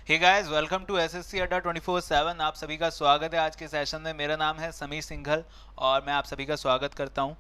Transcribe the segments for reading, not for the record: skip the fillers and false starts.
Hey guys, welcome to SSC Adda 24/7। आप सभी का स्वागत है आज के सेशन में। मेरा नाम है समीर सिंघल और मैं आप सभी का स्वागत करता हूं।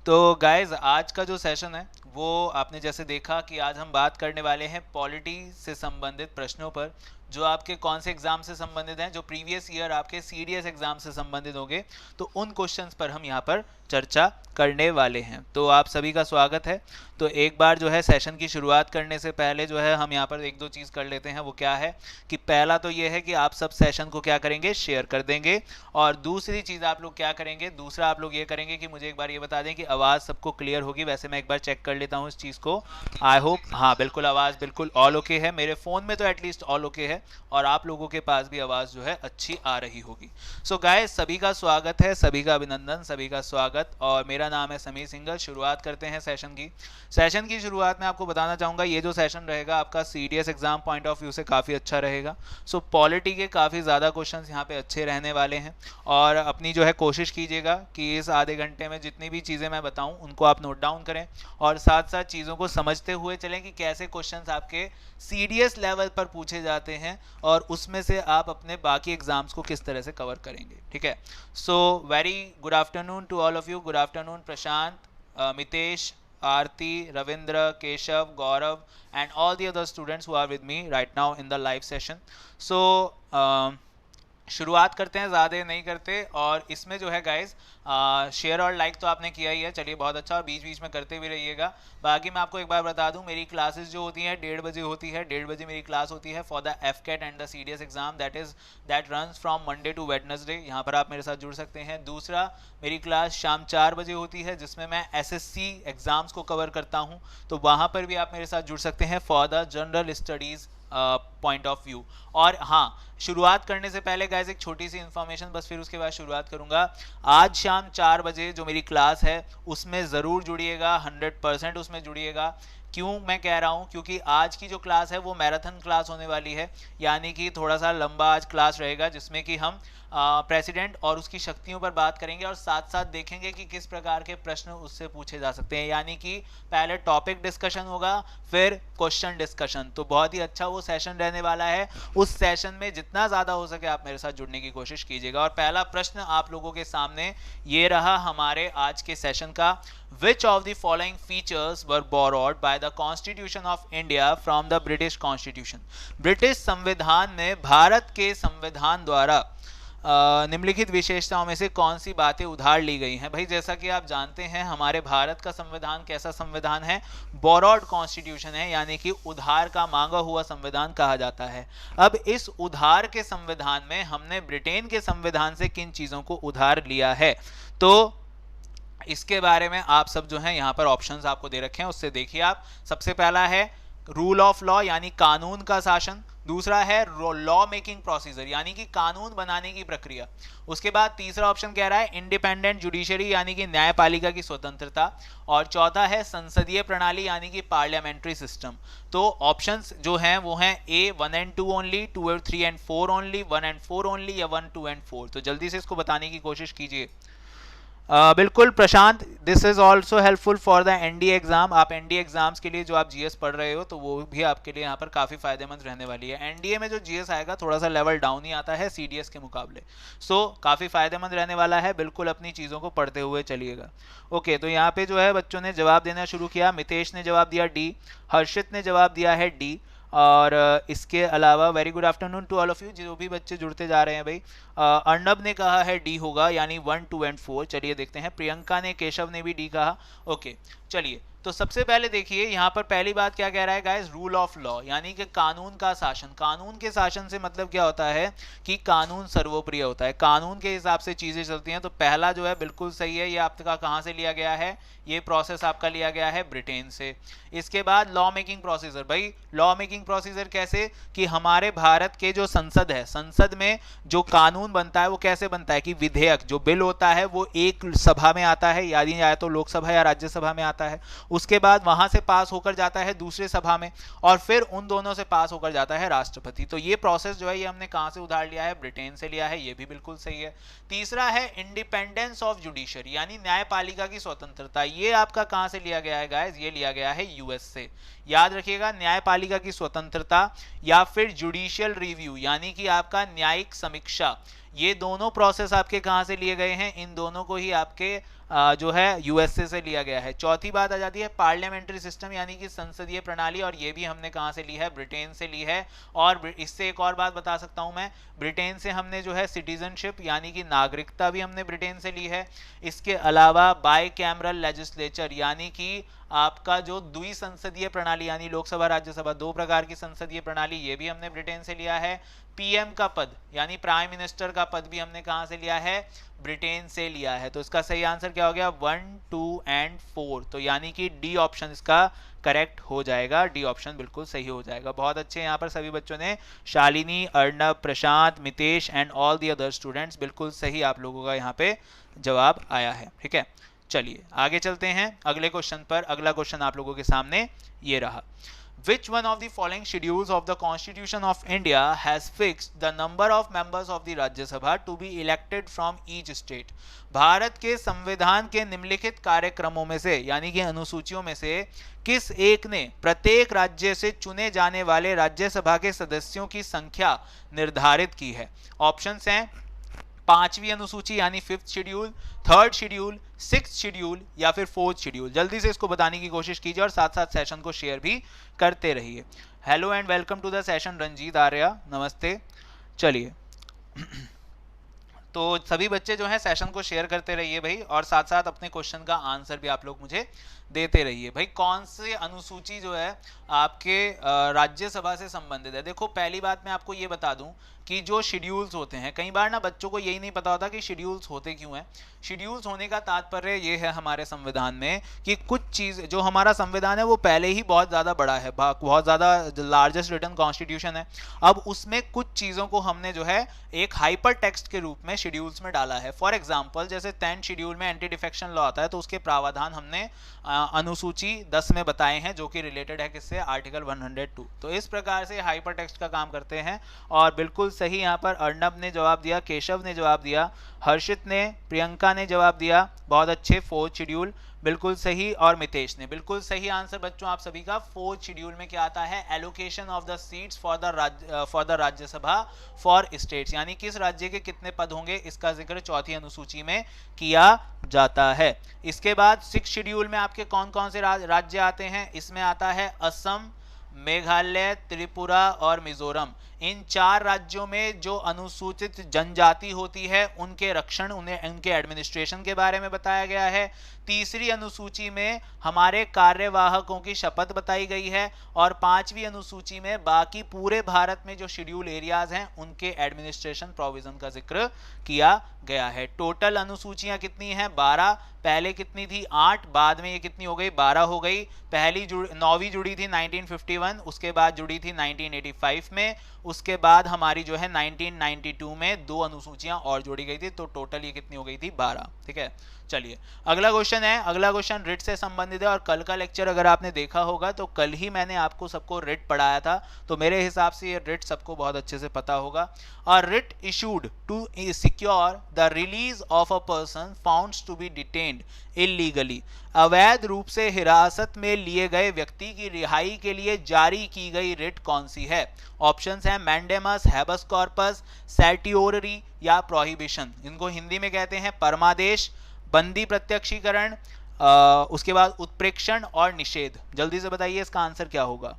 तो गाइस, आज का जो सेशन है वो आपने जैसे देखा कि आज हम बात करने वाले हैं पॉलिटी से संबंधित प्रश्नों पर, जो आपके कौन से एग्जाम से संबंधित हैं, जो प्रीवियस ईयर आपके सीडीएस एग्जाम से संबंधित होंगे। तो उन क्वेश्चंस पर हम यहाँ पर चर्चा करने वाले हैं। तो आप सभी का स्वागत है। तो एक बार जो है सेशन की शुरुआत करने से पहले जो है हम यहाँ पर एक दो चीज़ कर लेते हैं। वो क्या है कि पहला तो ये है कि आप सब सेशन को क्या करेंगे, शेयर कर देंगे। और दूसरी चीज़ आप लोग क्या करेंगे, दूसरा आप लोग ये करेंगे कि मुझे एक बार ये बता दें कि आवाज़ सबको क्लियर होगी। वैसे मैं एक बार चेक कर लेता हूँ इस चीज़ को। आई होप, हाँ बिल्कुल, आवाज़ बिल्कुल ऑल ओके है। मेरे फ़ोन में तो एटलीस्ट ऑल ओके है और आप लोगों के पास भी आवाज़ जो है अच्छी आ रही होगी। सो गाइस, सभी का स्वागत है, सभी का अभिनंदन, सभी का स्वागत। और मेरा नाम है समीर सिंघल। शुरुआत करते हैं सेशन की शुरुआत में आपको बताना चाहूँगा, ये जो सेशन रहेगा आपका CDS exam point of view से काफ़ी अच्छा रहेगा। सो पॉलिटी के काफ़ी ज़्यादा क्वेश्चंस यहाँ पे अच्छे रहने वाले हैं। और अपनी जो है कोशिश कीजिएगा कि इस आधे घंटे में जितनी भी चीज़ें मैं बताऊँ उनको आप नोट डाउन करें और साथ साथ चीज़ों को समझते हुए चलें कि कैसे क्वेश्चंस आपके सीडीएस लेवल पर पूछे जाते हैं और उसमें से आप अपने बाकी एग्जाम्स को किस तरह से कवर करेंगे। ठीक है। So very good afternoon to all of you. Good afternoon Prashant, Mitesh, Aarti, Ravindra, Keshav, Gaurav, and all the other students who are with me right now in the live session. So, शुरुआत करते हैं, ज़्यादा नहीं करते। और इसमें जो है गाइज, शेयर और लाइक तो आपने किया ही है, चलिए बहुत अच्छा, और बीच बीच में करते भी रहिएगा। बाकी मैं आपको एक बार बता दूं, मेरी क्लासेस जो होती हैं 1:30 बजे होती है। 1:30 बजे मेरी क्लास होती है for the AFCAT and the CDS exam, that runs from Monday to Wednesday. यहाँ पर आप मेरे साथ जुड़ सकते हैं। दूसरा, मेरी क्लास शाम 4 बजे होती है जिसमें मैं एसएससी एग्जाम्स को कवर करता हूँ। तो वहाँ पर भी आप मेरे साथ जुड़ सकते हैं for the general studies point of view. और हाँ, शुरुआत करने से पहले गाइस एक छोटी सी इन्फॉर्मेशन, बस फिर उसके बाद शुरुआत करूंगा। आज शाम 4 बजे जो मेरी क्लास है उसमें ज़रूर जुड़िएगा, 100% उसमें जुड़िएगा। क्यों मैं कह रहा हूँ, क्योंकि आज की जो क्लास है वो मैराथन क्लास होने वाली है, यानी कि थोड़ा सा लंबा आज क्लास रहेगा जिसमें कि हम प्रेसिडेंट और उसकी शक्तियों पर बात करेंगे और साथ साथ देखेंगे कि किस प्रकार के प्रश्न उससे पूछे जा सकते हैं। यानी कि पहले टॉपिक डिस्कशन होगा, फिर क्वेश्चन डिस्कशन। तो बहुत ही अच्छा वो सेशन रहने वाला है। उस सेशन में जितना ज़्यादा हो सके आप मेरे साथ जुड़ने की कोशिश कीजिएगा। और पहला प्रश्न आप लोगों के सामने ये रहा हमारे आज के सेशन का। Which of the following features were borrowed by the Constitution of India from the British Constitution? British संविधान में भारत के संविधान द्वारा निम्नलिखित विशेषताओं में से कौन सी बातें उधार ली गई हैं। भाई जैसा कि आप जानते हैं हमारे भारत का संविधान कैसा संविधान है, बोरोड कॉन्स्टिट्यूशन है, यानी कि उधार का मांगा हुआ संविधान कहा जाता है। अब इस उधार के संविधान में हमने ब्रिटेन के संविधान से किन चीज़ों को उधार लिया है, तो इसके बारे में आप सब जो है यहाँ पर ऑप्शंस आपको दे रखे हैं, उससे देखिए आप। सबसे पहला है रूल ऑफ लॉ, यानी कानून का शासन। दूसरा है लॉ मेकिंग प्रोसीजर, यानी कि कानून बनाने की प्रक्रिया। उसके बाद तीसरा ऑप्शन कह रहा है इंडिपेंडेंट जुडिशरी, यानी कि न्यायपालिका की स्वतंत्रता। और चौथा है संसदीय प्रणाली, यानी कि पार्लियामेंट्री सिस्टम। तो ऑप्शंस जो हैं वो हैं ए 1 and 2 ओनली, 2 और 3 and 4 ओनली, 1 and 4 ओनली, या 1, 2 and 4। तो जल्दी से इसको बताने की कोशिश कीजिए। बिल्कुल Prashant, this is also helpful for the NDA exam. आप एनडीए एग्जाम्स के लिए जो आप जीएस पढ़ रहे हो तो वो भी आपके लिए यहाँ पर काफ़ी फायदेमंद रहने वाली है। एनडीए में जो जीएस आएगा थोड़ा सा लेवल डाउन ही आता है सीडीएस के मुकाबले। सो काफ़ी फायदेमंद रहने वाला है, बिल्कुल अपनी चीज़ों को पढ़ते हुए चलिएगा। ओके, तो यहाँ पे जो है बच्चों ने जवाब देना शुरू किया। मितेश ने जवाब दिया डी, हर्षित ने जवाब दिया है डी। और इसके अलावा very good afternoon to all of you, जो भी बच्चे जुड़ते जा रहे हैं भाई। अर्नब ने कहा है डी होगा, यानी 1, 2 and 4। चलिए देखते हैं। प्रियंका ने, केशव ने भी डी कहा। ओके चलिए, तो सबसे पहले देखिए यहाँ पर पहली बात क्या कह रहा है गाइस, रूल ऑफ लॉ, यानी कि कानून का शासन। कानून के शासन से मतलब क्या होता है कि कानून सर्वोप्रिय होता है, कानून के हिसाब से चीज़ें चलती हैं। तो पहला जो है बिल्कुल सही है, ये आपका कहाँ से लिया गया है, ये प्रोसेस आपका लिया गया है ब्रिटेन से। इसके बाद लॉ मेकिंग प्रोसीजर। भाई लॉ मेकिंग प्रोसीजर कैसे, कि हमारे भारत के जो संसद है, संसद में जो कानून बनता है वो कैसे बनता है कि विधेयक जो बिल होता है वो एक सभा में आता है, यानी या तो लोकसभा या राज्यसभा में आता जाता है, उसके बाद वहां से पास होकर जाता है दूसरे सभा में, और फिर उन दोनों से पास होकर जाता है राष्ट्रपति। तो ये प्रोसेस जो है ये हमने कहां से उधार लिया है, ब्रिटेन से लिया है, ये भी बिल्कुल सही है। तीसरा है इंडिपेंडेंस ऑफ जुडिशरी, यानी न्यायपालिका की स्वतंत्रता, ये आपका कहां से लिया गया है गाइस, ये लिया गया है यूएस से। याद रखिएगा, न्यायपालिका की स्वतंत्रता या फिर जुडिशियल रिव्यू यानी कि आपका न्यायिक समीक्षा, ये दोनों प्रोसेस आपके कहां से लिए गए हैं, इन दोनों को ही आपके जो है यूएसए से लिया गया है। चौथी बात आ जाती है पार्लियामेंट्री सिस्टम यानी कि संसदीय प्रणाली, और ये भी हमने कहां से ली है, ब्रिटेन से ली है। और इससे एक और बात बता सकता हूं मैं, ब्रिटेन से हमने जो है सिटीजनशिप यानी कि नागरिकता भी हमने ब्रिटेन से ली है। इसके अलावा बाई कैमरल लेजिस्लेचर यानी कि आपका जो द्विसंसदीय प्रणाली यानी लोकसभा राज्यसभा, दो प्रकार की संसदीय प्रणाली, ये भी हमने ब्रिटेन से लिया है। पीएम का पद यानी प्राइम मिनिस्टर का पद भी हमने कहां से लिया है, ब्रिटेन से लिया है। तो इसका सही आंसर क्या हो गया, 1, 2 एंड 4, तो यानी कि डी ऑप्शन इसका करेक्ट हो जाएगा, डी ऑप्शन बिल्कुल सही हो जाएगा। बहुत अच्छे यहाँ पर सभी बच्चों ने, Shalini, Arnav, Prashant, Mitesh and all the other students, बिल्कुल सही आप लोगों का यहाँ पे जवाब आया है। ठीक है, चलिए आगे चलते हैं अगले क्वेश्चन पर। अगला क्वेश्चन आप लोगों के सामने ये रहा, Which one of the following schedules of the Constitution of India has fixed the number of members of the Rajya Sabha to be elected from each state? Bharat के संविधान के निम्नलिखित कार्यक्रमों में से यानी कि अनुसूचियों में से किस एक ने प्रत्येक राज्य से चुने जाने वाले राज्यसभा के सदस्यों की संख्या निर्धारित की है? ऑप्शंस हैं पांचवी अनुसूची यानी 5th schedule, 3rd schedule, 6th schedule या फिर 4th शेड्यूल। जल्दी से इसको बताने की कोशिश कीजिए और साथ साथ सेशन को शेयर भी करते रहिए। Hello and welcome to the session, Ranjit Arya, नमस्ते। चलिए तो सभी बच्चे जो है सेशन को शेयर करते रहिए भाई, और साथ साथ अपने क्वेश्चन का आंसर भी आप लोग मुझे देते रहिए भाई। कौन सी अनुसूची जो है आपके राज्यसभा से संबंधित है? देखो पहली बात मैं आपको ये बता दूं कि जो शेड्यूल्स होते हैं, कई बार ना बच्चों को यही नहीं पता होता कि शेड्यूल्स होते क्यों हैं। शेड्यूल्स होने का तात्पर्य ये है हमारे संविधान में कि कुछ चीज़, जो हमारा संविधान है वो पहले ही बहुत ज़्यादा बड़ा है, बहुत ज़्यादा लार्जेस्ट रिटन कॉन्स्टिट्यूशन है। अब उसमें कुछ चीज़ों को हमने जो है एक हाइपर टेक्स्ट के रूप में शेड्यूल्स में डाला है। फॉर एग्जाम्पल जैसे 10th शेड्यूल में एंटी डिफेक्शन लॉ आता है, तो उसके प्रावधान हमने अनुसूची 10 में बताए हैं, जो कि रिलेटेड है किससे, आर्टिकल 102। तो इस प्रकार से हाइपर टेक्स्ट का काम करते हैं। और बिल्कुल सही यहाँ पर अर्णव ने जवाब दिया, केशव ने जवाब दिया, हर्षित ने, प्रियंका ने जवाब दिया, बहुत अच्छे। 4th शेड्यूल बिल्कुल सही, और मितेश ने बिल्कुल सही आंसर बच्चों आप सभी का। 4th शेड्यूल में क्या आता है, allocation of the seats for the Rajya Sabha for states, यानी किस राज्य के कितने पद होंगे इसका जिक्र चौथी अनुसूची में किया जाता है। इसके बाद 6th शेड्यूल में आपके कौन कौन से राज्य आते हैं? इसमें आता है असम, मेघालय, त्रिपुरा और मिजोरम। इन 4 राज्यों में जो अनुसूचित जनजाति होती है उनके रक्षण, उनके एडमिनिस्ट्रेशन के बारे में बताया गया है। तीसरी अनुसूची में हमारे कार्यवाहकों की शपथ बताई गई है, और 5वीं अनुसूची में बाकी पूरे भारत में जो शेड्यूल एरियाज हैं उनके एडमिनिस्ट्रेशन प्रोविजन का जिक्र किया गया है। टोटल अनुसूचियां कितनी हैं? 12। पहले कितनी थी? 8, बाद में ये कितनी हो गई? 12 हो गई। पहली 9वीं जुड़ी थी 1951, उसके बाद जुड़ी थी 1985 में, उसके बाद हमारी जो है 1992 में 2 अनुसूचियां और जोड़ी गई थी, तो टोटल ये कितनी हो गई थी? 12। ठीक है, चलिए अगला क्वेश्चन है। अगला क्वेश्चन रिट से संबंधित है, और कल का लेक्चर अगर आपने देखा होगा तो कल ही मैंने आपको सबको रिट पढ़ाया था, तो मेरे हिसाब से ये रिट सबको बहुत अच्छे से पता होगा। और writ issued to secure the release of a person found to be detained illegally, अवैध रूप से हिरासत में लिए गए व्यक्ति की रिहाई के लिए जारी की गई रिट कौन सी है? ऑप्शंस हैं मैंडेमस, हैबस कॉर्पस, सर्टियोररी या प्रोहिबिशन। इनको हिंदी में कहते हैं परमादेश, बंदी प्रत्यक्षीकरण, उसके बाद उत्प्रेक्षण और निषेध। जल्दी से बताइए इसका आंसर क्या होगा?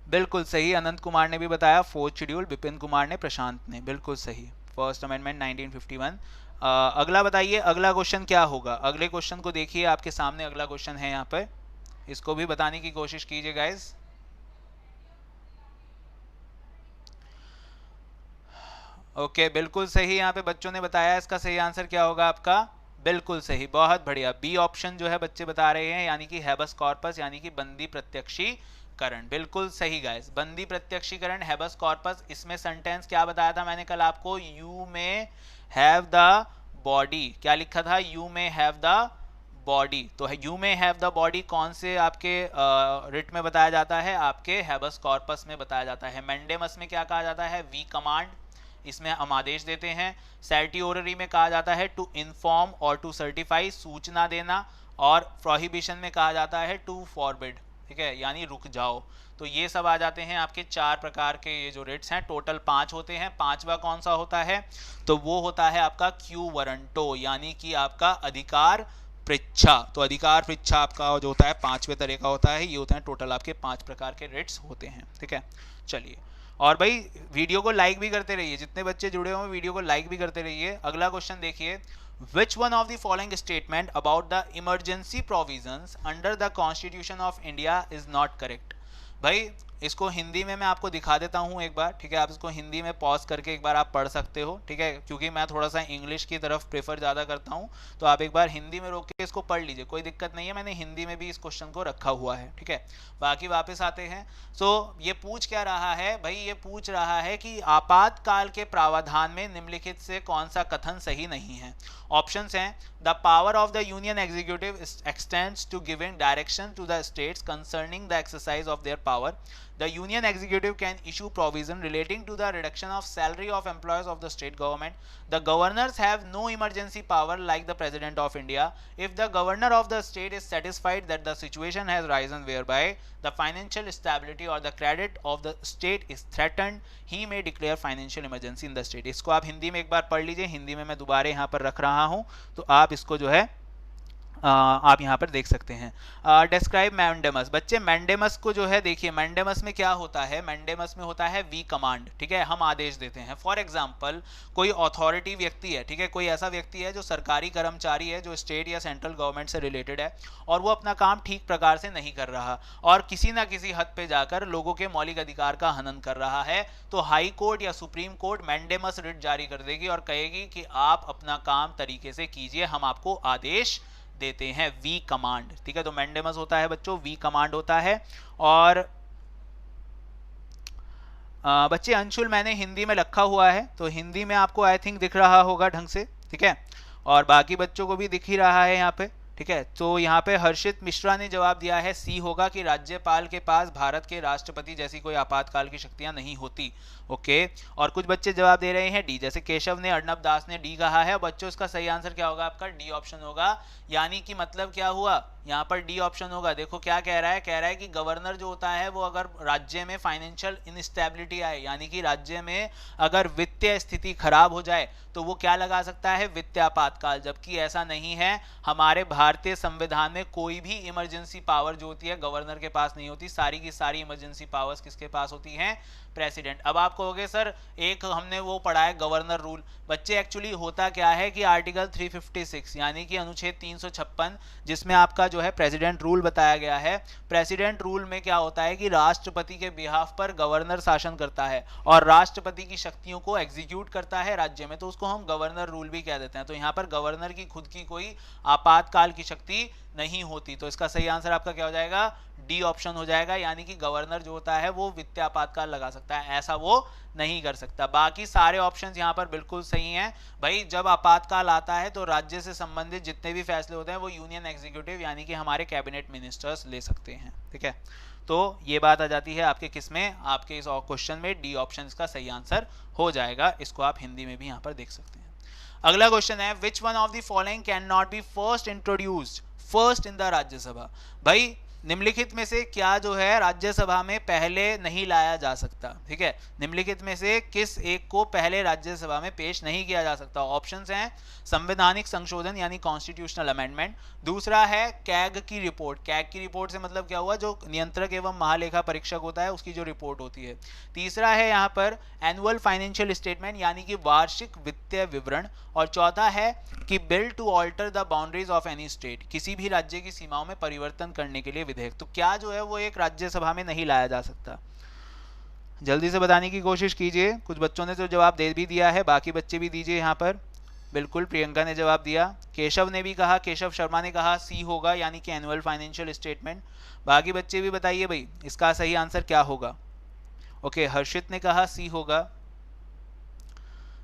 बिल्कुल सही, अनंत कुमार ने भी बताया 4th शेड्यूल, विपिन कुमार ने, प्रशांत ने, बिल्कुल सही, फर्स्ट अमेंडमेंट 1951। अगला बताइए अगला क्वेश्चन क्या होगा? अगले क्वेश्चन को देखिए, आपके सामने अगला क्वेश्चन है यहाँ पर, इसको भी बताने की कोशिश कीजिए गाइस। ओके, बिल्कुल सही यहाँ पे बच्चों ने बताया। इसका सही आंसर क्या होगा आपका? बिल्कुल सही, बहुत बढ़िया, बी ऑप्शन जो है बच्चे बता रहे हैं, यानी कि हैबस कॉर्पस यानी कि बंदी प्रत्यक्षीकरण। बिल्कुल सही गाइस, बंदी प्रत्यक्षीकरण, हैबस कॉर्पस। इसमें सेंटेंस क्या बताया था मैंने कल आपको? यू में हैव द बॉडी, क्या लिखा था? यू में हैव द बॉडी, तो you may have the body कौन से आपके रिट में बताया जाता है, आपके हैबस कॉर्पस में बताया जाता है। मैंडेमस में क्या कहा जाता है, वी कमांड, इसमें हम आदेश देते हैं। सर्टिओररी में कहा जाता है टू इन्फॉर्म और टू सर्टिफाई, सूचना देना, और प्रोहिबिशन में कहा जाता है टू फॉरबिड, ठीक है, यानी रुक जाओ। तो ये सब आ जाते हैं आपके 4 प्रकार के ये जो रिट्स हैं, टोटल 5 होते हैं। 5वां कौन सा होता है, तो वो होता है आपका क्यू वरंटो, यानी कि आपका अधिकार पृच्छा। तो अधिकार पृच्छा आपका जो होता है 5वें तरह का होता है। ये होते हैं टोटल आपके 5 प्रकार के रिट्स होते हैं, ठीक है। चलिए, और भाई वीडियो को लाइक भी करते रहिए, जितने बच्चे जुड़े हुए हैं वीडियो को लाइक भी करते रहिए। अगला क्वेश्चन देखिए, Which one of the following statement about the emergency provisions under the Constitution of India is not correct? भाई इसको हिंदी में मैं आपको दिखा देता हूँ एक बार, ठीक है। आप इसको हिंदी में पॉज करके एक बार आप पढ़ सकते हो, ठीक है, क्योंकि मैं थोड़ा सा इंग्लिश की तरफ प्रेफर ज़्यादा करता हूँ। तो आप एक बार हिंदी में रोक के इसको पढ़ लीजिए, कोई दिक्कत नहीं है, मैंने हिंदी में भी इस क्वेश्चन को रखा हुआ है, ठीक है। बाकी वापस आते हैं। सो ये पूछ क्या रहा है भाई, ये पूछ रहा है कि आपातकाल के प्रावधान में निम्नलिखित से कौन सा कथन सही नहीं है। ऑप्शंस हैं, the power of the union executive extends to giving direction to the states concerning the exercise of their power. The union executive can issue provision relating to the reduction of salary of employees of the state government. The governors have no emergency power like the President of India. If the governor of the state is satisfied that the situation has risen whereby the financial stability or the credit of the state is threatened, he may declare financial emergency in the state. इसको आप हिंदी में एक बार पढ़ लीजिए, हिंदी में मैं दोबारा यहाँ पर रख रहा हूँ, तो आप इसको जो है आप यहाँ पर देख सकते हैं। डिस्क्राइब मैंडेमस, बच्चे मैंडेमस को जो है देखिए, मैंडेमस में क्या होता है, मैंडेमस में होता है वी कमांड, ठीक है, हम आदेश देते हैं। फॉर एग्जांपल कोई अथॉरिटी व्यक्ति है, ठीक है, कोई ऐसा व्यक्ति है जो सरकारी कर्मचारी है, जो स्टेट या सेंट्रल गवर्नमेंट से रिलेटेड है, और वो अपना काम ठीक प्रकार से नहीं कर रहा और किसी ना किसी हद पे जाकर लोगों के मौलिक अधिकार का हनन कर रहा है, तो हाई कोर्ट या सुप्रीम कोर्ट मैंडेमस रिट जारी कर देगी और कहेगी कि आप अपना काम तरीके से कीजिए, हम आपको आदेश देते हैं, वी कमांड, ठीक है। तो मैंडेमस होता है बच्चों, वी कमांड होता है। और बच्चे अंशुल मैंने हिंदी में रखा हुआ है, तो हिंदी में आपको आई थिंक दिख रहा होगा ढंग से, ठीक है, और बाकी बच्चों को भी दिख ही रहा है यहाँ पे, ठीक है। तो यहाँ पे हर्षित मिश्रा ने जवाब दिया है सी होगा कि राज्यपाल के पास भारत के राष्ट्रपति जैसी कोई आपातकाल की शक्तियां नहीं होती, ओके। और कुछ बच्चे जवाब दे रहे हैं डी, जैसे केशव ने, अर्णब दास ने डी कहा है। बच्चों इसका सही आंसर क्या होगा आपका, डी ऑप्शन होगा, यानी कि मतलब क्या हुआ, यहाँ पर डी ऑप्शन होगा। देखो क्या कह रहा है कि गवर्नर जो होता है वो अगर राज्य में फाइनेंशियल इनस्टेबिलिटी आए, यानी कि राज्य में अगर वित्तीय स्थिति खराब हो जाए, तो वो क्या लगा सकता है, वित्तीय आपातकाल, जबकि ऐसा नहीं है। हमारे भारतीय संविधान में कोई भी इमरजेंसी पावर जो होती है गवर्नर के पास नहीं होती, सारी की सारी इमरजेंसी पावर्स किसके पास होती हैं, प्रेसिडेंट। अब आप कहोगे सर एक हमने वो पढ़ा है गवर्नर रूल, बच्चे एक्चुअली होता क्या है कि आर्टिकल 356 यानी कि अनुच्छेद 356 जिसमें आपका जो है प्रेसिडेंट रूल बताया गया है, प्रेसिडेंट रूल में क्या होता है कि राष्ट्रपति के बिहाफ पर गवर्नर शासन करता है और राष्ट्रपति की शक्तियों को एग्जीक्यूट करता है राज्य में, तो उसको हम गवर्नर रूल भी कह देते हैं। तो यहाँ पर गवर्नर की खुद की कोई आपातकाल की शक्ति नहीं होती, तो इसका सही आंसर आपका क्या हो जाएगा, डी ऑप्शन हो जाएगा, यानी कि गवर्नर जो होता है वो वित्तीय आपातकाल लगा सकता है, ऐसा वो नहीं कर सकता। बाकी सारे ऑप्शंस यहाँ पर बिल्कुल सही हैं भाई। जब आपातकाल आता है तो राज्य से संबंधित जितने भी फैसले होते हैं वो यूनियन एग्जीक्यूटिव यानी कि हमारे कैबिनेट मिनिस्टर्स ले सकते हैं, ठीक है। तो ये बात आ जाती है आपके किस में, आपके इस क्वेश्चन में डी ऑप्शन का सही आंसर हो जाएगा। इसको आप हिंदी में भी यहाँ पर देख सकते हैं। अगला क्वेश्चन है, विच one of the following can not be first introduced first in the Rajya Sabha. भाई निम्नलिखित में से क्या जो है राज्यसभा में पहले नहीं लाया जा सकता, ठीक है, निम्नलिखित में से किस एक को पहले राज्यसभा में पेश नहीं किया जा सकता। ऑप्शंस हैं संवैधानिक संशोधन यानी कॉन्स्टिट्यूशनल अमेंडमेंट, दूसरा है कैग की रिपोर्ट, कैग की रिपोर्ट से मतलब क्या हुआ, जो नियंत्रक एवं महालेखा परीक्षक होता है उसकी जो रिपोर्ट होती है, तीसरा है यहाँ पर एनुअल फाइनेंशियल स्टेटमेंट यानी कि वार्षिक वित्तीय विवरण, और चौथा है कि bill to alter the boundaries of any state, किसी भी राज्य की सीमाओं में परिवर्तन करने के लिए विधेयक। तो क्या जो है वो एक राज्यसभा में नहीं लाया जा सकता, जल्दी से बताने की कोशिश कीजिए। कुछ बच्चों ने तो जवाब दे भी दिया है, बाकी बच्चे भी दीजिए यहाँ पर। बिल्कुल प्रियंका ने जवाब दिया, केशव ने भी कहा, केशव शर्मा ने कहा सी होगा यानी कि एनुअल फाइनेंशियल स्टेटमेंट। बाकी बच्चे भी बताइए भाई इसका सही आंसर क्या होगा। ओके, हर्षित ने कहा सी होगा।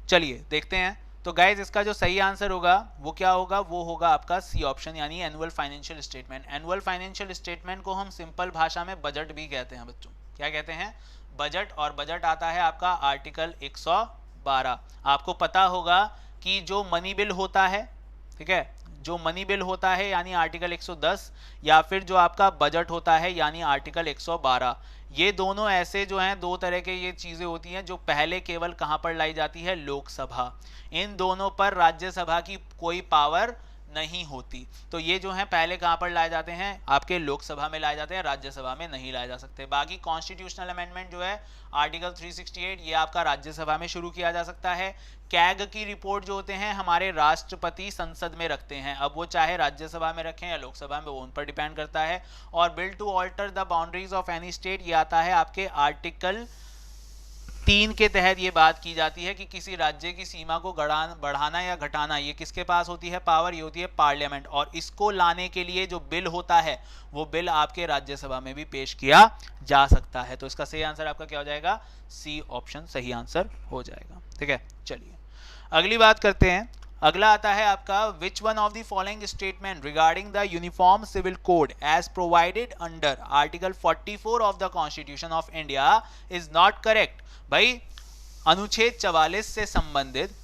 चलिए देखते हैं। तो गाइज इसका जो सही आंसर होगा वो क्या होगा, वो होगा आपका सी ऑप्शन, यानी annual financial statement. Annual financial statement को हम सिंपल भाषा में बजट भी कहते हैं बच्चों। क्या कहते हैं? बजट। और बजट आता है आपका आर्टिकल 112। आपको पता होगा कि जो मनी बिल होता है, ठीक है, जो मनी बिल होता है यानी आर्टिकल 110, या फिर जो आपका बजट होता है यानी आर्टिकल 112, ये दोनों ऐसे जो हैं, दो तरह के ये चीज़ें होती हैं जो पहले केवल कहाँ पर लाई जाती है? लोकसभा। इन दोनों पर राज्यसभा की कोई पावर नहीं होती। तो ये जो है पहले कहाँ पर लाए जाते हैं? आपके लोकसभा में लाए जाते हैं, राज्यसभा में नहीं लाए जा सकते। बाकी कॉन्स्टिट्यूशनल अमेंडमेंट जो है आर्टिकल 368, ये आपका राज्यसभा में शुरू किया जा सकता है। कैग की रिपोर्ट जो होते हैं हमारे राष्ट्रपति संसद में रखते हैं, अब वो चाहे राज्यसभा में रखें या लोकसभा में, वो उन पर डिपेंड करता है। और bill to alter the boundaries of any state, ये आता है आपके आर्टिकल 3 के तहत। ये बात की जाती है कि किसी राज्य की सीमा को बढ़ाना या घटाना, ये किसके पास होती है पावर? ये होती है पार्लियामेंट। और इसको लाने के लिए जो बिल होता है वो बिल आपके राज्यसभा में भी पेश किया जा सकता है। तो इसका सही आंसर आपका क्या हो जाएगा? सी ऑप्शन सही आंसर हो जाएगा। ठीक है, चलिए अगली बात करते हैं। अगला आता है आपका, which one of the following statement regarding the uniform civil code as provided under article 44 of the constitution of India is not correct? भाई अनुच्छेद 44 से संबंधित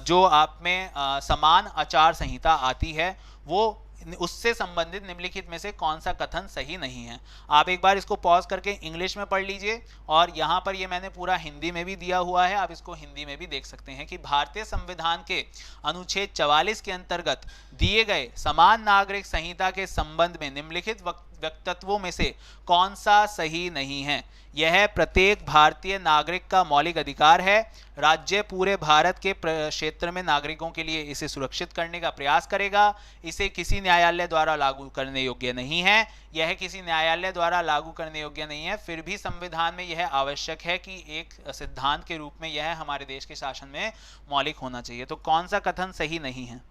जो आप में समान आचार संहिता आती है, वो उससे संबंधित निम्नलिखित में से कौन सा कथन सही नहीं है? आप एक बार इसको पॉज करके इंग्लिश में पढ़ लीजिए, और यहाँ पर ये मैंने पूरा हिंदी में भी दिया हुआ है, आप इसको हिंदी में भी देख सकते हैं कि भारतीय संविधान के अनुच्छेद 44 के अंतर्गत दिए गए समान नागरिक संहिता के संबंध में निम्नलिखित वक्तव्यों में से कौन सा सही नहीं है? यह प्रत्येक भारतीय नागरिक का मौलिक अधिकार है। राज्य पूरे भारत के क्षेत्र में नागरिकों के लिए इसे सुरक्षित करने का प्रयास करेगा। इसे किसी न्यायालय द्वारा लागू करने योग्य नहीं है। यह किसी न्यायालय द्वारा लागू करने योग्य नहीं है, फिर भी संविधान में यह आवश्यक है कि एक सिद्धांत के रूप में यह हमारे देश के शासन में मौलिक होना चाहिए। तो कौन सा कथन सही नहीं है?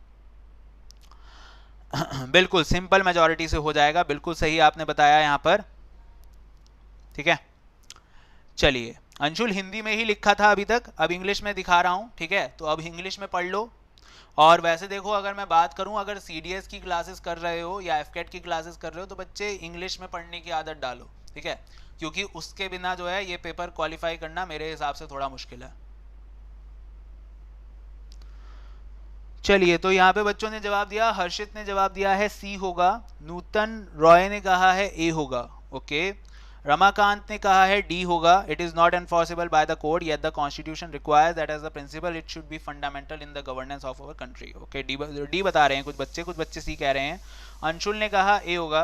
बिल्कुल सिंपल मेजॉरिटी से हो जाएगा, बिल्कुल सही आपने बताया यहां पर। ठीक है, चलिए अंशुल हिंदी में ही लिखा था अभी तक, अब इंग्लिश में दिखा रहा हूं। ठीक है, तो अब इंग्लिश में पढ़ लो। और वैसे देखो, अगर मैं बात करूं, अगर सीडीएस की क्लासेस कर रहे हो या एफकेट की क्लासेस कर रहे हो, तो बच्चे इंग्लिश में पढ़ने की आदत डालो। ठीक है, क्योंकि उसके बिना जो है ये पेपर क्वालिफाई करना मेरे हिसाब से थोड़ा मुश्किल है। चलिए, तो यहाँ पे बच्चों ने जवाब दिया, हर्षित ने जवाब दिया है सी होगा, नूतन रॉय ने कहा है ए होगा, ओके, रमाकांत ने कहा है डी होगा, it is not enforceable by the code yet the constitution requires that as the principle it should be fundamental in the governance of our country. Okay, D बता रहे हैं कुछ बच्चे सी कह रहे हैं। अंशुल ने कहा ए होगा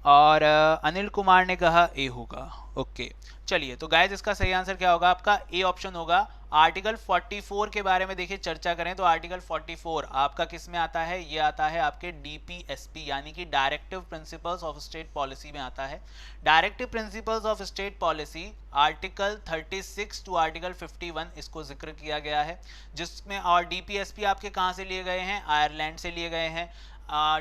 और अनिल कुमार ने कहा ए होगा। ओके, चलिए, तो गाइस इसका सही आंसर क्या होगा? आपका ए ऑप्शन होगा। आर्टिकल 44 के बारे में देखिए चर्चा करें तो आर्टिकल 44 आपका किस में आता है? ये आता है आपके डीपीएसपी यानी कि directive principles of state policy में आता है। Directive principles of state policy article 36 to article 51 इसको जिक्र किया गया है, जिसमें और डीपीएसपी आपके कहाँ से लिए गए हैं? आयरलैंड से लिए गए हैं।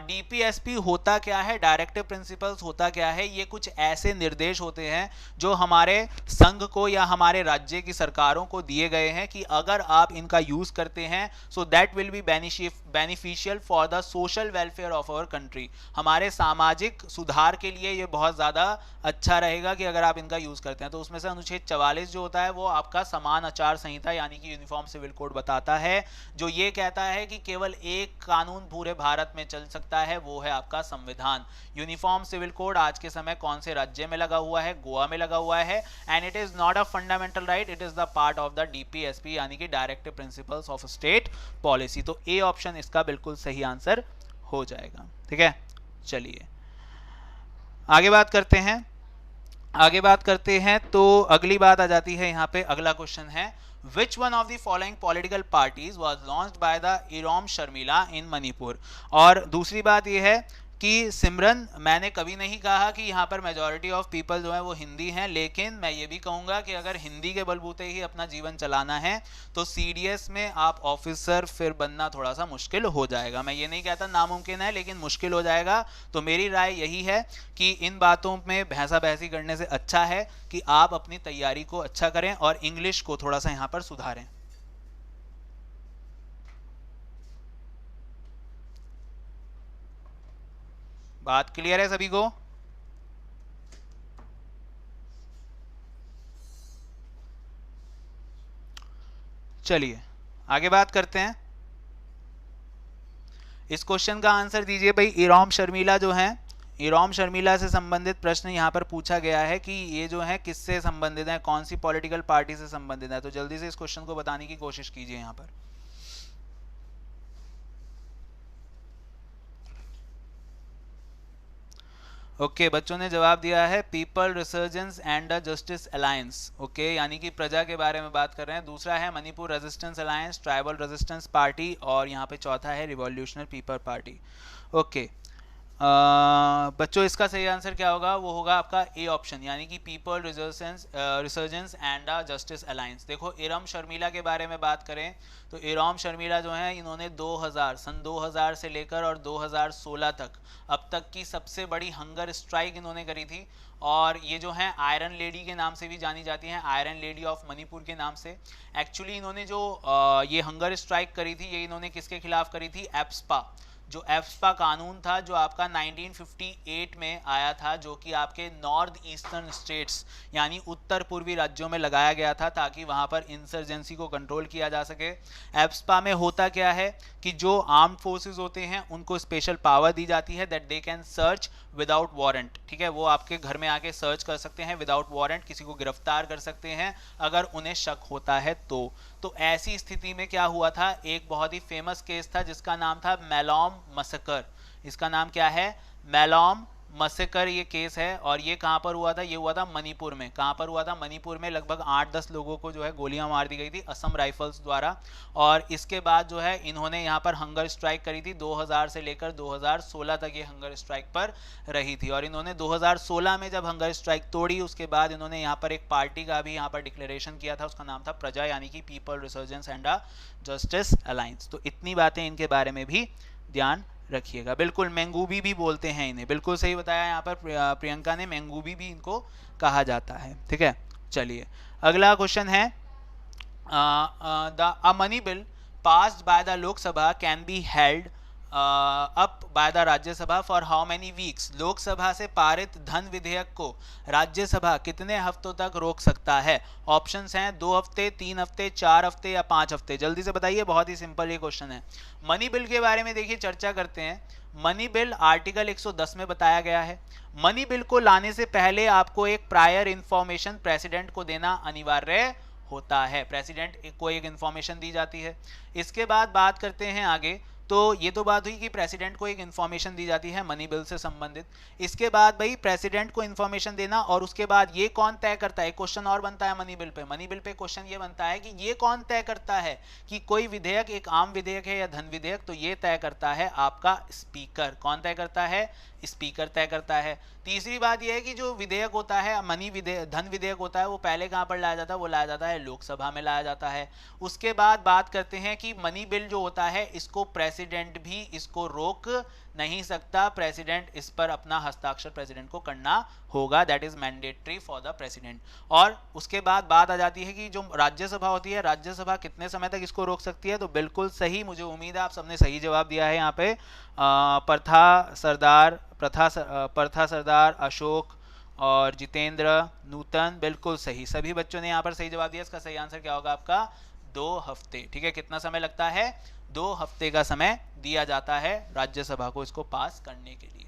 डीपीएसपी होता क्या है? डायरेक्टिव प्रिंसिपल्स होता क्या है? ये कुछ ऐसे निर्देश होते हैं जो हमारे संघ को या हमारे राज्य की सरकारों को दिए गए हैं कि अगर आप इनका यूज करते हैं so that will be beneficial for the social welfare of our country. हमारे सामाजिक सुधार के लिए ये बहुत ज़्यादा अच्छा रहेगा कि अगर आप इनका यूज करते हैं। तो उसमें से अनुच्छेद 44 जो होता है वो आपका समान आचार संहिता यानी कि यूनिफॉर्म सिविल कोड बताता है, जो ये कहता है कि केवल एक कानून पूरे भारत में चल सकता है, वो है आपका संविधान। यूनिफॉर्म सिविल कोड आज के समय कौन से राज्य में लगा हुआ है? गोवा में लगा हुआ है। And it is not a fundamental right, it is the part of the DPSP यानी कि directive principles of state policy. तो ए ऑप्शन इसका बिल्कुल सही आंसर हो जाएगा। ठीक है, चलिए आगे बात करते हैं। तो अगली बात आ जाती है यहाँ पे, अगला क्वेश्चन है Which one of the following political parties was launched by the Irom Sharmila in Manipur? और दूसरी बात यह है कि सिमरन, मैंने कभी नहीं कहा कि यहाँ पर मेजॉरिटी ऑफ पीपल जो है वो हिंदी हैं, लेकिन मैं ये भी कहूँगा कि अगर हिंदी के बलबूते ही अपना जीवन चलाना है तो सीडीएस में आप ऑफिसर फिर बनना थोड़ा सा मुश्किल हो जाएगा। मैं ये नहीं कहता नामुमकिन है, लेकिन मुश्किल हो जाएगा। तो मेरी राय यही है कि इन बातों में भैंसा बहसी करने से अच्छा है कि आप अपनी तैयारी को अच्छा करें और इंग्लिश को थोड़ा सा यहाँ पर सुधारें। बात क्लियर है सभी को? चलिए आगे बात करते हैं। इस क्वेश्चन का आंसर दीजिए भाई। इरोम शर्मिला जो है, इरोम शर्मिला से संबंधित प्रश्न यहाँ पर पूछा गया है कि ये जो है किससे संबंधित है, कौन सी पॉलिटिकल पार्टी से संबंधित है। तो जल्दी से इस क्वेश्चन को बताने की कोशिश कीजिए यहाँ पर। ओके बच्चों ने जवाब दिया है people resurgence and the justice alliance. Okay यानी कि प्रजा के बारे में बात कर रहे हैं। दूसरा है Manipur resistance alliance, tribal resistance party, और यहाँ पे चौथा है रिवॉल्यूशनरी पीपल पार्टी। ओके बच्चों इसका सही आंसर क्या होगा? वो होगा आपका ए ऑप्शन, यानी कि people resurgence and the justice alliance. देखो इरम शर्मिला के बारे में बात करें तो इरम शर्मिला जो है इन्होंने 2000 सन 2000 से लेकर और 2016 तक अब तक की सबसे बड़ी हंगर स्ट्राइक इन्होंने करी थी। और ये जो है आयरन लेडी के नाम से भी जानी जाती हैं, आयरन लेडी ऑफ मणिपुर के नाम से। एक्चुअली इन्होंने जो ये हंगर स्ट्राइक करी थी, ये इन्होंने किसके खिलाफ करी थी? एप्सपा, जो एफ्सपा कानून था जो आपका 1958 में आया था, जो कि आपके नॉर्थ ईस्टर्न स्टेट्स यानी उत्तर पूर्वी राज्यों में लगाया गया था ताकि वहां पर इंसर्जेंसी को कंट्रोल किया जा सके। एफ्सपा में होता क्या है कि जो आर्म्ड फोर्सेस होते हैं उनको स्पेशल पावर दी जाती है that they can search without warrant. ठीक है, वो आपके घर में आके सर्च कर सकते हैं विदाउट वारंट, किसी को गिरफ्तार कर सकते हैं अगर उन्हें शक होता है तो ऐसी स्थिति में क्या हुआ था, एक बहुत ही फेमस केस था जिसका नाम था मैलोम मसकर। इसका नाम क्या है? मैलोम मसकर ये केस है। और ये कहां पर हुआ था? ये हुआ था मणिपुर में। कहां पर हुआ था? मणिपुर में। लगभग 8-10 लोगों को जो है गोलियां मार दी गई थी असम राइफल्स द्वारा। और इसके बाद जो है इन्होंने यहाँ पर हंगर स्ट्राइक करी थी। 2000 से लेकर 2016 तक ये हंगर स्ट्राइक पर रही थी। और इन्होंने 2016 में जब हंगर स्ट्राइक तोड़ी उसके बाद इन्होंने यहाँ पर एक पार्टी का भी यहाँ पर डिक्लेरेशन किया था, उसका नाम था प्रजा, यानी कि people resurgence and justice alliance. तो इतनी बातें इनके बारे में भी ध्यान रखिएगा। बिल्कुल मैंगूबी भी बोलते हैं इन्हें, बिल्कुल सही बताया यहाँ पर प्रियंका ने, मैंगूबी भी इनको कहा जाता है। ठीक है, चलिए अगला क्वेश्चन है the money bill passed by the लोक सभा can be held up by the Rajya Sabha for how many weeks. Lok Sabha से पारित धन विधेयक को राज्यसभा कितने हफ्तों तक रोक सकता है? ऑप्शंस हैं 2 हफ्ते, 3 हफ्ते, 4 हफ्ते या 5 हफ्ते। जल्दी से बताइए, बहुत ही सिंपल ये क्वेश्चन है। मनी बिल के बारे में देखिए चर्चा करते हैं। मनी बिल आर्टिकल 110 में बताया गया है। मनी बिल को लाने से पहले आपको एक प्रायर इंफॉर्मेशन प्रेसिडेंट को देना अनिवार्य होता है। प्रेसिडेंट को एक इंफॉर्मेशन दी जाती है। इसके बाद बात करते हैं आगे। तो ये तो बात हुई कि प्रेसिडेंट को एक इंफॉर्मेशन दी जाती है मनी बिल से संबंधित। इसके बाद भाई प्रेसिडेंट को इंफॉर्मेशन देना, और उसके बाद ये कौन तय करता है? क्वेश्चन और बनता है money bill pay. Money bill pay question ये बनता है कि ये कौन तय करता है कि कोई विधेयक एक आम विधेयक है या धन विधेयक? तो ये तय करता है आपका स्पीकर। कौन तय करता है? स्पीकर तय करता है। तीसरी बात यह है कि जो विधेयक होता है, मनी विधेयक, धन विधेयक होता है, वो पहले कहां पर लाया जाता है? वो लाया जाता है लोकसभा में लाया जाता है। उसके बाद बात करते हैं कि मनी बिल जो होता है इसको प्रेसिडेंट भी इसको रोक नहीं सकता। प्रेसिडेंट इस पर अपना हस्ताक्षर प्रेसिडेंट को करना होगा, that is mandatory for the president. और उसके बाद बात आ जाती है कि जो राज्यसभा होती है, राज्यसभा कितने समय तक इसको रोक सकती है? तो बिल्कुल सही, मुझे उम्मीद है आप सबने सही जवाब दिया है यहाँ पे। प्रथा सरदार, अशोक और जितेंद्र नूतन, बिल्कुल सही। सभी बच्चों ने यहाँ पर सही जवाब दिया। इसका सही आंसर क्या होगा आपका? 2 हफ्ते। ठीक है, कितना समय लगता है? 2 हफ्ते का समय दिया जाता है राज्यसभा को इसको पास करने के लिए।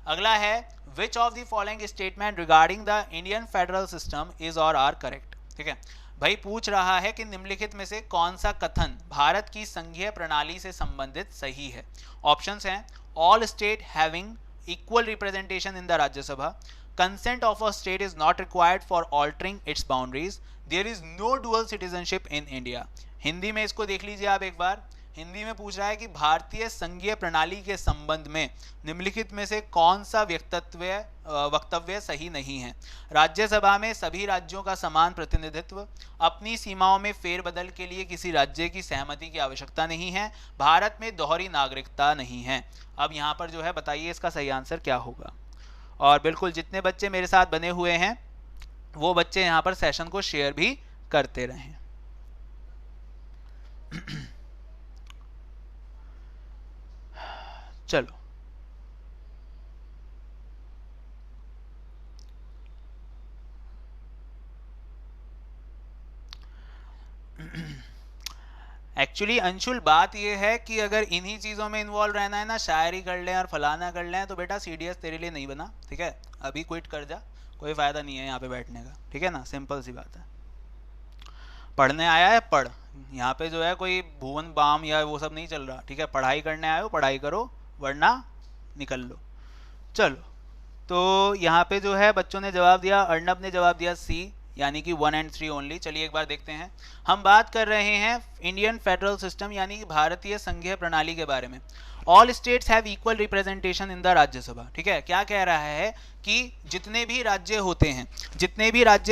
अगला है विच of the following statement regarding the Indian federal system is और आर करेक्ट। ठीक है भाई, पूछ रहा है कि निम्नलिखित में से कौन सा कथन भारत की संघीय प्रणाली से संबंधित सही है। ऑप्शंस हैं all state having equal representation in the Rajya Sabha, consent of a state is not required for altering its boundaries, there is no dual citizenship in India. Hindi में इसको देख लीजिए आप एक बार। हिंदी में पूछ रहा है कि भारतीय संघीय प्रणाली के संबंध में निम्नलिखित में से कौन सा वक्तव्य सही नहीं है। राज्यसभा में सभी राज्यों का समान प्रतिनिधित्व, अपनी सीमाओं में फेरबदल के लिए किसी राज्य की सहमति की आवश्यकता नहीं है, भारत में दोहरी नागरिकता नहीं है। अब यहाँ पर जो है बताइए इसका सही आंसर क्या होगा। और बिल्कुल जितने बच्चे मेरे साथ बने हुए हैं वो बच्चे यहाँ पर सेशन को शेयर भी करते रहें। चलो एक्चुअली अंशुल बात ये है कि अगर इन्हीं चीज़ों में इन्वॉल्व रहना है ना, शायरी कर लें और फलाना कर लें, तो बेटा CDS तेरे लिए नहीं बना, ठीक है, अभी क्विट कर जा, कोई फ़ायदा नहीं है यहाँ पे बैठने का, ठीक है ना, सिंपल सी बात है। पढ़ने आया है पढ़, यहाँ पे जो है कोई भुवन बाम या वो सब नहीं चल रहा, ठीक है, पढ़ाई करने आए हो पढ़ाई करो, वरना निकल लो। चलो, तो यहाँ पे जो है बच्चों ने जवाब दिया, अर्नब ने जवाब दिया C, यानी कि 1 and 3 ओनली। चलिए एक बार देखते हैं, हम बात कर रहे हैं इंडियन फेडरल सिस्टम यानी कि भारतीय संघीय प्रणाली के बारे में। All states have equal representation in the Rajya Sabha, ठीक है, क्या कह रहा है कि जितने भी राज्य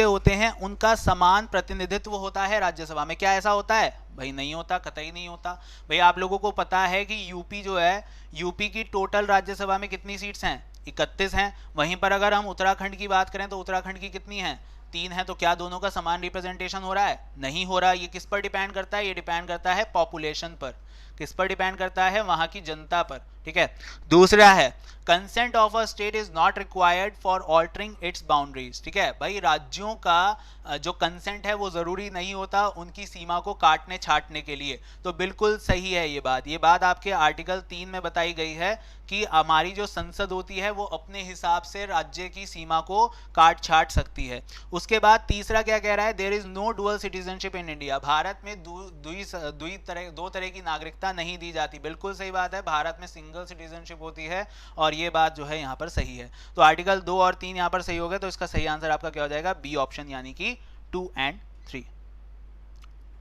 होते हैं उनका समान प्रतिनिधित्व होता है राज्यसभा में। क्या ऐसा होता है भाई? नहीं होता, कतई नहीं होता। भाई आप लोगों को पता है कि यूपी जो है, यूपी की टोटल राज्यसभा में कितनी सीट्स हैं? 31 हैं। वहीं पर अगर हम उत्तराखंड की बात करें तो उत्तराखंड की कितनी हैं? 3 है। तो क्या दोनों का समान रिप्रेजेंटेशन हो रहा है? नहीं हो रहा। ये किस पर डिपेंड करता है? ये डिपेंड करता है पॉपुलेशन पर। किस पर डिपेंड करता है? वहां की जनता पर, ठीक है। दूसरा है consent of a state is not required for altering its boundaries, ठीक है। भाई राज्यों का जो कंसेंट है वो जरूरी नहीं होता उनकी सीमा को काटने छाटने के लिए। तो बिल्कुल सही है ये बात आपके आर्टिकल 3 में बताई गई है कि हमारी जो संसद होती है वो अपने हिसाब से राज्य की सीमा को काट छाट सकती है। उसके बाद तीसरा क्या कह रहा है? There is no dual citizenship in India. Bharat में दो तरह की नागरिकता नहीं दी जाती। बिल्कुल सही बात है, भारत में सिंगल सिटीजनशिप होती है और ये बात जो है यहाँ पर सही है। तो आर्टिकल 2 और 3 यहाँ पर सही हो गए। तो इसका सही आंसर आपका क्या हो जाएगा? बी ऑप्शन, यानी कि 2 and 3,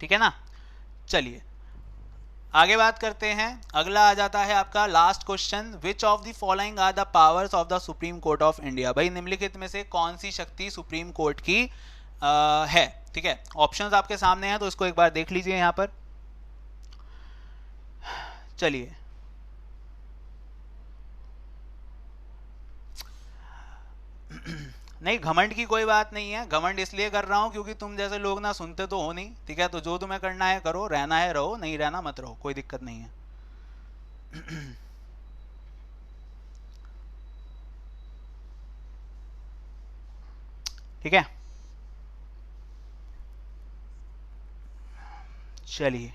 ठीक है ना। चलिए आगे बात करते हैं। अगला आ जाता है आपका last question, which of the following are the powers of the supreme court of India. भाई निम्नलिखित में से कौन सी शक्ति सुप्रीम कोर्ट की है, ठीक है। ऑप्शंस आपके सामने हैं तो इसको एक बार देख लीजिए यहाँ पर। चलिए नहीं, घमंड की कोई बात नहीं है। घमंड इसलिए कर रहा हूं क्योंकि तुम जैसे लोग ना सुनते तो हो नहीं, ठीक है। तो जो तुम्हें करना है करो, रहना है रहो, नहीं रहना मत रहो, कोई दिक्कत नहीं है। ठीक है, चलिए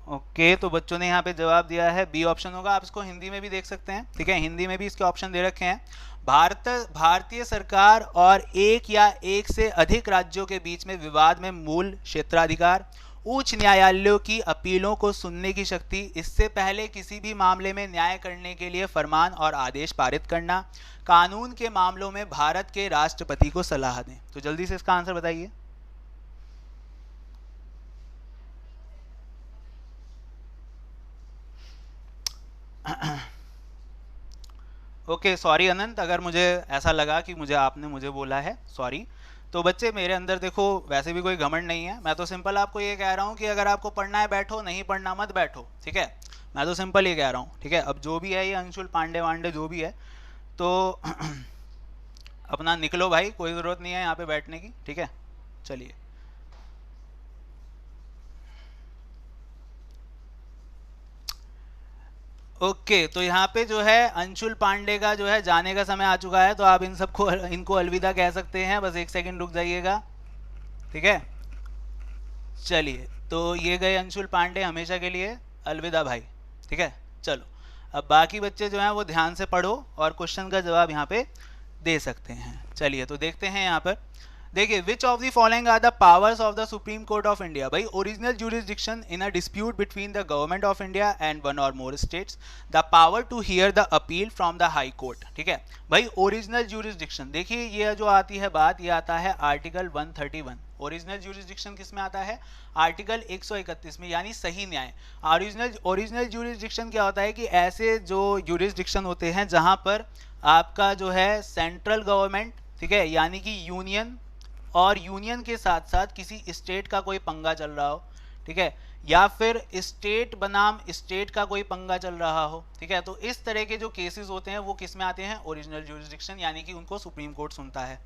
ओके। तो बच्चों ने यहाँ पे जवाब दिया है बी ऑप्शन होगा। आप इसको हिंदी में भी देख सकते हैं, ठीक है। हिंदी में भी इसके ऑप्शन दे रखे हैं। भारतीय सरकार और एक या एक से अधिक राज्यों के बीच में विवाद में मूल क्षेत्राधिकार, उच्च न्यायालयों की अपीलों को सुनने की शक्ति, इससे पहले किसी भी मामले में न्याय करने के लिए फरमान और आदेश पारित करना, कानून के मामलों में भारत के राष्ट्रपति को सलाह दें। तो जल्दी से इसका आंसर बताइए। ओके सॉरी अनंत, अगर मुझे ऐसा लगा कि आपने मुझे बोला है, सॉरी। तो बच्चे मेरे अंदर देखो वैसे भी कोई घमंड नहीं है। मैं तो सिंपल आपको ये कह रहा हूँ कि अगर आपको पढ़ना है बैठो, नहीं पढ़ना मत बैठो, ठीक है। मैं तो सिंपल ये कह रहा हूँ, ठीक है। अब जो भी है ये अंशुल पांडे वांडे जो भी है, तो अपना निकलो भाई, कोई ज़रूरत नहीं है यहाँ पे बैठने की, ठीक है। चलिए ओके, तो यहाँ पे जो है अंशुल पांडे का जो है जाने का समय आ चुका है। तो आप इनको अलविदा कह सकते हैं। बस 1 सेकंड रुक जाइएगा, ठीक है। चलिए, तो ये गए अंशुल पांडे हमेशा के लिए, अलविदा भाई, ठीक है। चलो अब बाकी बच्चे जो हैं वो ध्यान से पढ़ो और क्वेश्चन का जवाब यहाँ पे दे सकते हैं। चलिए तो देखते हैं यहाँ पर। देखिए, which of the following are the powers of the supreme court of India. भाई original jurisdiction in a dispute between the government of India and one or more states, the power to hear the appeal from the high Court, ठीक है। भाई original jurisdiction, देखिए ये जो आती है बात, ये आता है आर्टिकल 131। ओरिजिनल ज्यूरिसडिक्शन किस में आता है? आर्टिकल 131 में, यानी सही न्याय। ओरिजिनल ज्यूरिसडिक्शन क्या होता है कि ऐसे जो ज्यूरिसडिक्शन होते हैं जहां पर आपका जो है सेंट्रल गवर्नमेंट, ठीक है, यानी कि यूनियन, और यूनियन के साथ साथ किसी स्टेट का कोई पंगा चल रहा हो, ठीक है, या फिर स्टेट बनाम स्टेट का कोई पंगा चल रहा हो, ठीक है। तो इस तरह के जो केसेस होते हैं वो किस में आते हैं, ओरिजिनल ज्यूरिसडिक्शन, यानी कि उनको सुप्रीम कोर्ट सुनता है।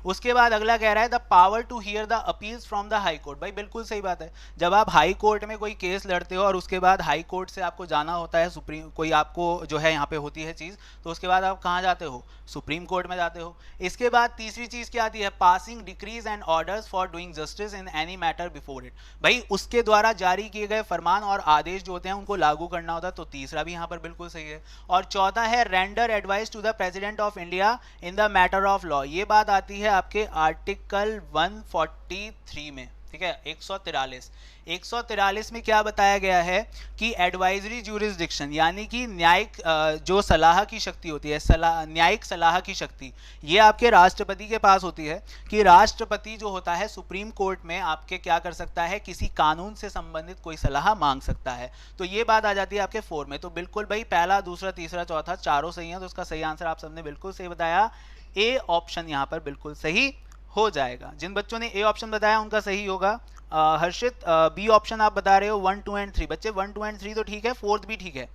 उसके बाद अगला कह रहा है the power to hear the appeals from the high court. भाई बिल्कुल सही बात है, जब आप हाई कोर्ट में कोई केस लड़ते हो और उसके बाद हाई कोर्ट से आपको जाना होता है, सुप्रीम कोई आपको जो है यहाँ पे होती है चीज़, तो उसके बाद आप कहाँ जाते हो, सुप्रीम कोर्ट में जाते हो। इसके बाद तीसरी चीज़ क्या आती है, passing decrease and orders for doing justice in any matter before it. भाई उसके द्वारा जारी किए गए फरमान और आदेश जो होते हैं उनको लागू करना होता है, तो तीसरा भी यहाँ पर बिल्कुल सही है। और चौथा है render advice to the president of India in the matter of law. ये बात आती है आपके आर्टिकल 143 में, ठीक है, 143 में क्या बताया गया है कि एडवाइजरी ज्यूरिसडिक्शन यानी कि न्यायिक जो सलाह की शक्ति होती है, न्यायिक सलाह की शक्ति, ये आपके राष्ट्रपति के पास होती है कि राष्ट्रपति जो होता है सुप्रीम कोर्ट में आपके क्या कर सकता है, किसी कानून से संबंधित कोई सलाह मांग सकता है। तो ये बात आ जाती है आपके 4 में। तो बिल्कुल भाई पहला, दूसरा, तीसरा, चौथा चारों सही है, तो उसका सही आंसर आप सबने बिल्कुल सही बताया, ए ऑप्शन यहाँ पर बिल्कुल सही हो जाएगा। जिन बच्चों ने ए ऑप्शन बताया उनका सही होगा। हर्षित बी ऑप्शन आप बता रहे हो, 1, 2 एंड 3। बच्चे 1, 2 एंड 3 तो ठीक है, 4th भी ठीक है,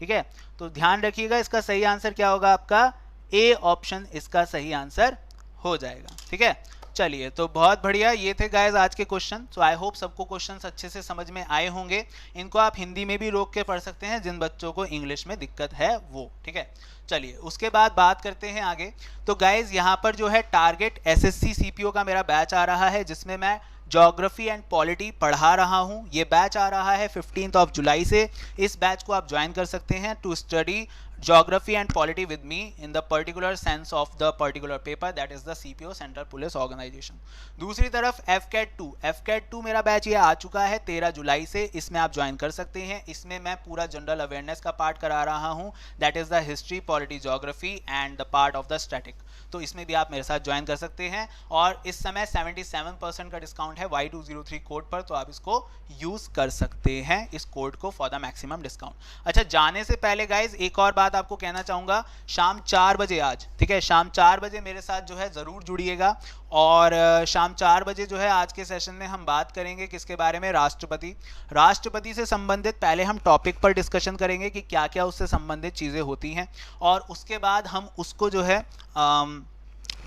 ठीक है। तो ध्यान रखिएगा, इसका सही आंसर क्या होगा, आपका ए ऑप्शन इसका सही आंसर हो जाएगा, ठीक है। चलिए, तो बहुत बढ़िया, ये थे गाइस आज के क्वेश्चन। सो आई होप सबको क्वेश्चंस अच्छे से समझ में आए होंगे। इनको आप हिंदी में भी रोक के पढ़ सकते हैं जिन बच्चों को इंग्लिश में दिक्कत है वो, ठीक है। चलिए, उसके बाद बात करते हैं आगे। तो गाइज यहाँ पर जो है टारगेट एसएससी सीपीओ का मेरा बैच आ रहा है, जिसमें मैं ज्योग्राफी एंड पॉलिटी पढ़ा रहा हूँ। ये बैच आ रहा है 15 जुलाई से। इस बैच को आप ज्वाइन कर सकते हैं to study geography and polity with me in the particular sense of the particular paper, that is the CPO Central Police Organization। दूसरी तरफ FCAT 2 मेरा बैच ये आ चुका है 13 जुलाई से, इसमें आप ज्वाइन कर सकते हैं। इसमें मैं पूरा जनरल अवेयरनेस का पार्ट करा रहा हूँ, that is the history, polity, geography and the part of the static. तो इसमें भी आप मेरे साथ ज्वाइन कर सकते हैं और इस समय 77% का डिस्काउंट है Y203 कोड पर, तो आप इसको यूज कर सकते हैं, इस कोड को, फॉर द मैक्सिमम डिस्काउंट। अच्छा, जाने से पहले गाइज एक और बात आपको कहना चाहूंगा, शाम 4 बजे आज, ठीक है, शाम 4 बजे मेरे साथ जो है जरूर जुड़िएगा। और शाम 4 बजे जो है आज के सेशन में हम बात करेंगे किसके बारे में, राष्ट्रपति से संबंधित पहले हम टॉपिक पर डिस्कशन करेंगे कि क्या क्या उससे संबंधित चीज़ें होती हैं, और उसके बाद हम उसको जो है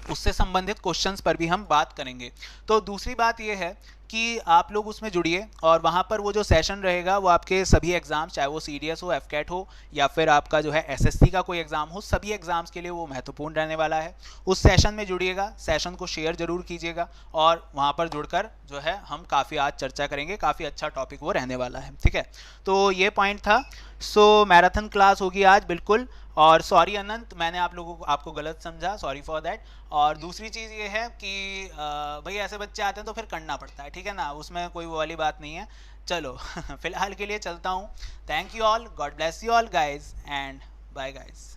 उससे संबंधित क्वेश्चंस पर भी हम बात करेंगे। तो दूसरी बात यह है कि आप लोग उसमें जुड़िए, और वहाँ पर वो जो सेशन रहेगा वो आपके सभी एग्जाम्स, चाहे वो CDS हो, FCAT हो, या फिर आपका जो है SSC का कोई एग्जाम हो, सभी एग्जाम्स के लिए वो महत्वपूर्ण रहने वाला है। उस सेशन में जुड़िएगा, सेशन को शेयर जरूर कीजिएगा, और वहाँ पर जुड़कर जो है हम काफ़ी आज चर्चा करेंगे, काफ़ी अच्छा टॉपिक वो रहने वाला है, ठीक है। तो ये पॉइंट था। सो मैराथन क्लास होगी आज बिल्कुल, और सॉरी अनंत, मैंने आप लोगों को आपको गलत समझा, सॉरी फॉर दैट। और दूसरी चीज़ ये है कि भाई ऐसे बच्चे आते हैं तो फिर करना पड़ता है, ठीक है ना, उसमें कोई वो वाली बात नहीं है। चलो फिलहाल के लिए चलता हूँ। Thank you all, God bless you all guys, and bye guys.